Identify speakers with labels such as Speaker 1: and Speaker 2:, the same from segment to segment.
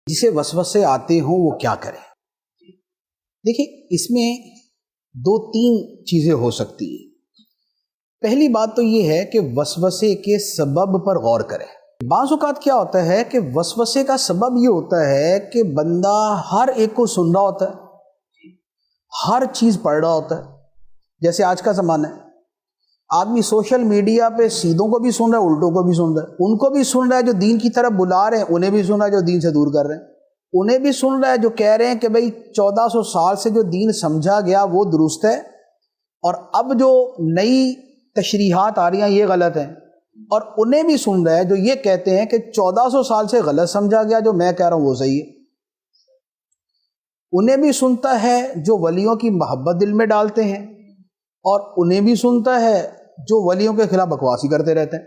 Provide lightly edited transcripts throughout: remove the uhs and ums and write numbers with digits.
Speaker 1: جسے وسوسے آتے ہوں وہ کیا کرے؟ دیکھیں، اس میں دو تین چیزیں ہو سکتی ہیں۔ پہلی بات تو یہ ہے کہ وسوسے کے سبب پر غور کرے۔ بعض اوقات کیا ہوتا ہے کہ وسوسے کا سبب یہ ہوتا ہے کہ بندہ ہر ایک کو سن رہا ہوتا ہے، ہر چیز پڑھ رہا ہوتا ہے۔ جیسے آج کا زمانہ ہے، آدمی سوشل میڈیا پہ سیدھوں کو بھی سن رہا ہے، الٹوں کو بھی سن رہا ہے، ان کو بھی سن رہا ہے جو دین کی طرف بلا رہے ہیں، انہیں بھی سن رہا ہے جو دین سے دور کر رہے ہیں، انہیں بھی سن رہا ہے جو کہہ رہے ہیں کہ بھئی 1400 سال سے جو دین سمجھا گیا وہ درست ہے، اور اب جو نئی تشریحات آ رہی ہیں یہ غلط ہیں، اور انہیں بھی سن رہا ہے جو یہ کہتے ہیں کہ 1400 سال سے غلط سمجھا گیا، جو میں کہہ رہا ہوں وہ صحیح ہے۔ انہیں بھی سنتا ہے جو ولیوں کی محبت دل میں ڈالتے ہیں، اور انہیں بھی سنتا ہے جو ولیوں کے خلاف بکواسی کرتے رہتے ہیں۔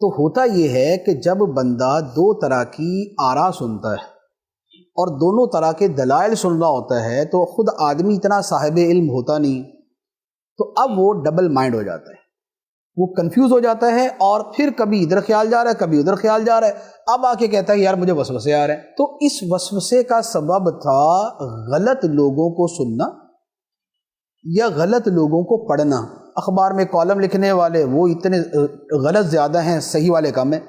Speaker 1: تو ہوتا یہ ہے کہ جب بندہ دو طرح کی آراء سنتا ہے اور دونوں طرح کے دلائل سن رہا ہوتا ہے تو خود آدمی اتنا صاحب علم ہوتا نہیں، تو اب وہ ڈبل مائنڈ ہو جاتا ہے، وہ کنفیوز ہو جاتا ہے، اور پھر کبھی ادھر خیال جا رہا ہے کبھی ادھر خیال جا رہا ہے، اب آ کے کہتا ہے یار مجھے وسوسے آ رہے ہیں۔ تو اس وسوسے کا سبب تھا غلط لوگوں کو سننا یا غلط لوگوں کو پڑھنا۔ اخبار میں کالم لکھنے والے وہ اتنے غلط زیادہ ہیں، صحیح والے کم ہیں۔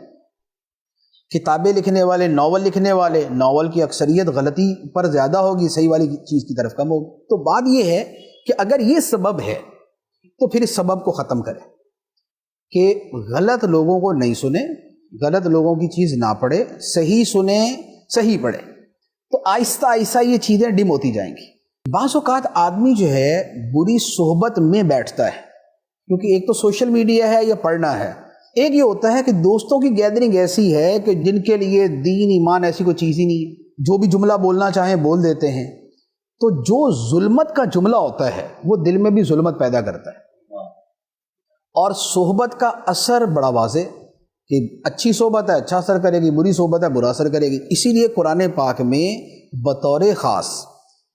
Speaker 1: کتابیں لکھنے والے، ناول لکھنے والے، ناول کی اکثریت غلطی پر زیادہ ہوگی، صحیح والی چیز کی طرف کم ہوگی۔ تو بات یہ ہے کہ اگر یہ سبب ہے تو پھر اس سبب کو ختم کریں کہ غلط لوگوں کو نہیں سنیں، غلط لوگوں کی چیز نہ پڑھے، صحیح سنیں، صحیح پڑھے، تو آہستہ آہستہ یہ چیزیں ڈم ہوتی جائیں گی۔ بعض اوقات آدمی جو ہے بری صحبت میں بیٹھتا ہے، کیونکہ ایک تو سوشل میڈیا ہے یا پڑھنا ہے، ایک یہ ہوتا ہے کہ دوستوں کی گیدرنگ ایسی ہے کہ جن کے لیے دین ایمان ایسی کوئی چیز ہی نہیں ہے، جو بھی جملہ بولنا چاہیں بول دیتے ہیں، تو جو ظلمت کا جملہ ہوتا ہے وہ دل میں بھی ظلمت پیدا کرتا ہے۔ اور صحبت کا اثر بڑا واضح کہ اچھی صحبت ہے اچھا اثر کرے گی، بری صحبت ہے برا اثر کرے گی۔ اسی لیے قرآن پاک میں بطور خاص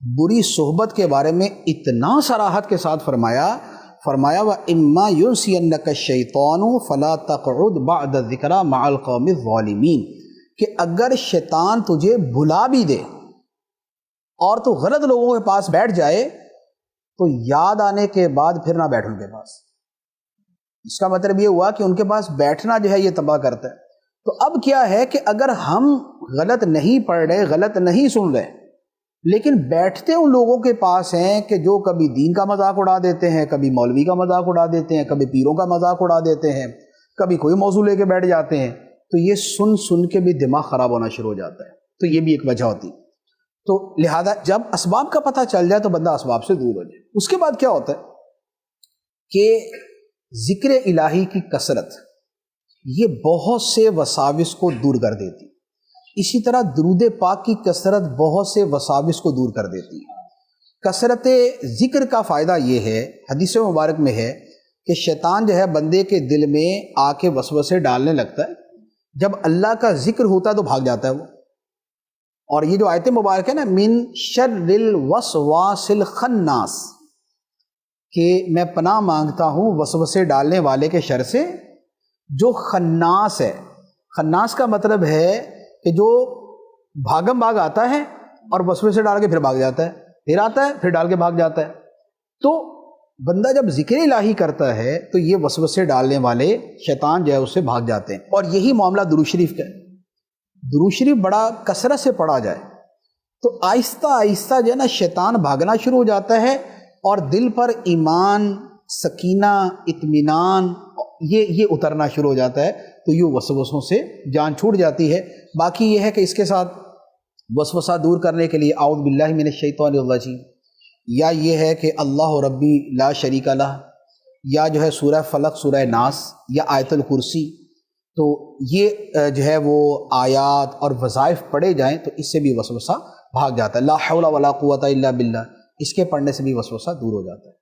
Speaker 1: بری صحبت کے بارے میں اتنا صراحت کے ساتھ فرمایا وَإِمَّا يُنْسِيَنَّكَ الشَّيْطَانُ فَلَا تَقْعُدْ بَعْدَ الذِّكْرَىٰ مَعَ الْقَوْمِ الظَّالِمِينَ، کہ اگر شیطان تجھے بھلا بھی دے اور تو غلط لوگوں کے پاس بیٹھ جائے تو یاد آنے کے بعد پھر نہ بیٹھ ان کے پاس۔ اس کا مطلب یہ ہوا کہ ان کے پاس بیٹھنا جو ہے یہ تباہ کرتا ہے۔ تو اب کیا ہے کہ اگر ہم غلط نہیں پڑھ رہے، غلط نہیں سن رہے، لیکن بیٹھتے ان لوگوں کے پاس ہیں کہ جو کبھی دین کا مذاق اڑا دیتے ہیں، کبھی مولوی کا مذاق اڑا دیتے ہیں، کبھی پیروں کا مذاق اڑا دیتے ہیں، کبھی کوئی موضوع لے کے بیٹھ جاتے ہیں، تو یہ سن سن کے بھی دماغ خراب ہونا شروع ہو جاتا ہے۔ تو یہ بھی ایک وجہ ہوتی۔ تو لہذا جب اسباب کا پتہ چل جائے تو بندہ اسباب سے دور ہو جائے۔ اس کے بعد کیا ہوتا ہے کہ ذکر الہی کی کثرت یہ بہت سے وساوس کو دور کر دیتی، اسی طرح درود پاک کی کثرت بہت سے وساوس کو دور کر دیتی ہے۔ کثرت ذکر کا فائدہ یہ ہے، حدیث مبارک میں ہے کہ شیطان جو ہے بندے کے دل میں آ کے وسوسے ڈالنے لگتا ہے، جب اللہ کا ذکر ہوتا ہے تو بھاگ جاتا ہے وہ۔ اور یہ جو آیت مبارک ہے نا، من شر الوسواس الخناس، کہ میں پناہ مانگتا ہوں وسوسے ڈالنے والے کے شر سے جو خناس ہے۔ خناس کا مطلب ہے کہ جو بھاگم بھاگ آتا ہے اور وسوسے ڈال کے پھر بھاگ جاتا ہے، پھر آتا ہے پھر ڈال کے بھاگ جاتا ہے۔ تو بندہ جب ذکر الہی کرتا ہے تو یہ وسوسے ڈالنے والے شیطان جو ہے اس سے بھاگ جاتے ہیں۔ اور یہی معاملہ درود شریف کا ہے۔ درود شریف بڑا کثرت سے پڑھا جائے تو آہستہ آہستہ جو ہے نا شیطان بھاگنا شروع ہو جاتا ہے، اور دل پر ایمان، سکینہ، اطمینان یہ اترنا شروع ہو جاتا ہے، تو یہ وسوسوں سے جان چھوٹ جاتی ہے۔ باقی یہ ہے کہ اس کے ساتھ وسوسہ دور کرنے کے لیے اعوذ باللہ من الشیطان الرجیم، یا یہ ہے کہ اللہ ربی لا شریک لہ، یا جو ہے سورہ فلق، سورہ ناس، یا آیت الکرسی، تو یہ جو ہے وہ آیات اور وظائف پڑھے جائیں تو اس سے بھی وسوسہ بھاگ جاتا ہے۔ لا حول ولا قوت الا باللہ، اس کے پڑھنے سے بھی وسوسہ دور ہو جاتا ہے۔